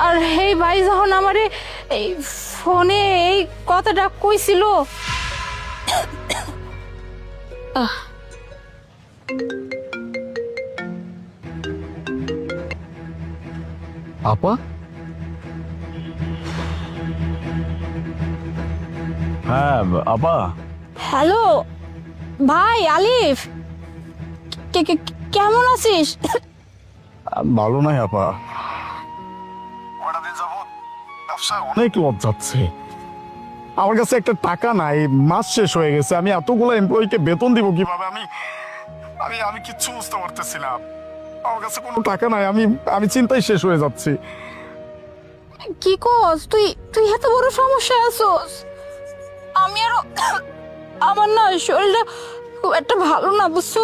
আর এই ভাই যখন আমারে এই ফোনে এই কথাটা কইছিল, আপা, হ্যাঁ আপা। হ্যালো ভাই আলিফ, কেমন আছিস? ভালো নাই আপা, অনেক লস যাচ্ছে। আমার কাছে একটা টাকা নাই, মাস শেষ হয়ে গেছে। আমি এতগুলো এমপ্লয়িকে বেতন দিব কিভাবে? আমি আমি আমি কিচ্ছু বুঝতে পারতেছি না। আমার কাছে কোনো টাকা নাই, আমি আমি চিন্তায় শেষ হয়ে যাচ্ছি। কি কস তুই? তুই এত বড় সমস্যা আছোস? আমি আরো আমার না শরীরটা খুব একটা ভালো না, বুঝছো?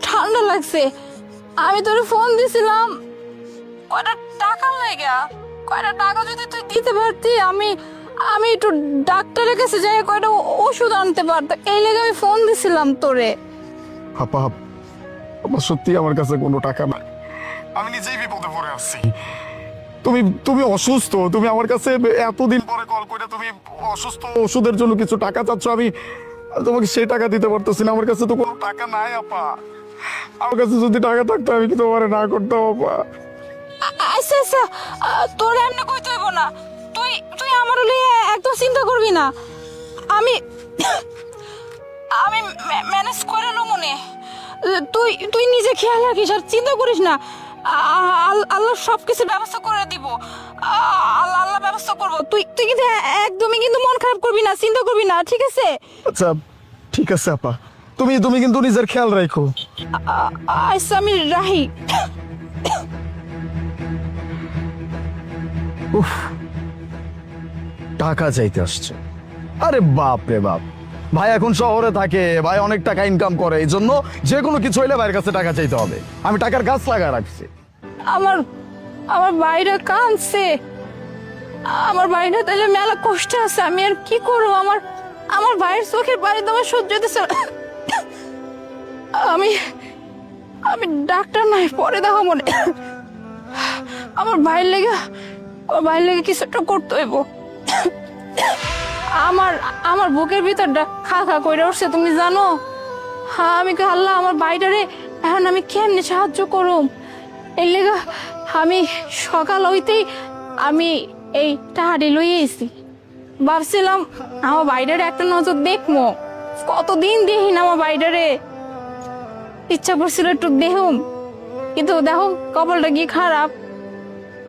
ঠান্ডা লাগছে। আমি তোর ফোন দিছিলাম কয়টা টাকা লাগা, কয়টা টাকা যদি তুই দিতে পারতি, আমি আমি একটু ডাক্তারের কাছে যাই কয়টা ওষুধ আনতে পারতো, এই লেগে আমি ফোন দিছিলাম তোরে। আপা, আমার সত্যি আমার কাছে কোনো টাকা নাই, আমি নিজেই বিপদে পড়ে আছি। তুমি তুমি অসুস্থ, তুমি আমার কাছে এতদিন পরে কল করে তুমি অসুস্থ, ওষুধের জন্য কিছু টাকা চাচ্ছ। আমি তোমাকে সেই টাকা দিতে পারতেছি না, আমার কাছে তো কোনো টাকা নাই আপা। আমার কাছে যদি টাকা থাকতো আমি কি তোমার না করতাম আপা? আচ্ছা আচ্ছা, তোর এমনি কইতে হইব না। তুই তুই আমার লিয়ে একদম চিন্তা করবি না, আমি আমি ম্যানেজ করে নেব মনে। তুই তুই নিজে খেয়াল রাখিস আর চিন্তা করিস না। আল্লাহ সব কিছু ব্যবস্থা করে দিব। আল্লাহ আল্লাহ ব্যবস্থা করব। তুই তুই কিন্তু একদমই কিন্তু মন খারাপ করবি না, চিন্তা করবি না, ঠিক আছে? আচ্ছা ঠিক আছে আপা, তুমি তুমি কিন্তু নিজের খেয়াল রাখো। আচ্ছা আমি রাহি। উফ, টাকা চাইতে আসছে। আরে বাপ রে বাপ, ভাই এখন শহরে থাকে, ভাই অনেক টাকা ইনকাম করে, এই জন্য যে কোনো কিছু হইলে ভাইয়ের কাছে টাকা চাইতে হবে। আমি টাকার গাছ লাগা রাখছি। আমার আমার বাইরে কাঁদছে, আমার বাইরে তাহলে মেলা কষ্ট আছে। আমি আর কি করবো? আমার আমার ভাইয়ের চোখের পানি তো আমার সহ্য হতেছে না। আমি আমি ডাক্তার নাই, পরে দেখো মনে। আমার ভাইয়ের লেগে কিছু একটা করতে হইব। আমার আমার বুকের ভিতরটা খা খা করে উঠছে, তুমি জানো? হ্যাঁ, আমি কি আল্লাহ আমার ভাইটারে এখন আমি কেমনে সাহায্য করুম? এর লেগে আমি সকাল হইতেই আমি এই টাহাটি লইয়ে এসি। ভাবছিলাম আমার বাইরের একটা নজর দেখবো, কতদিন দেখি না আমার বাইরেরে। ইচ্ছা করছিল একটু দেখুম, কিন্তু দেখো কপালটা কি খারাপ।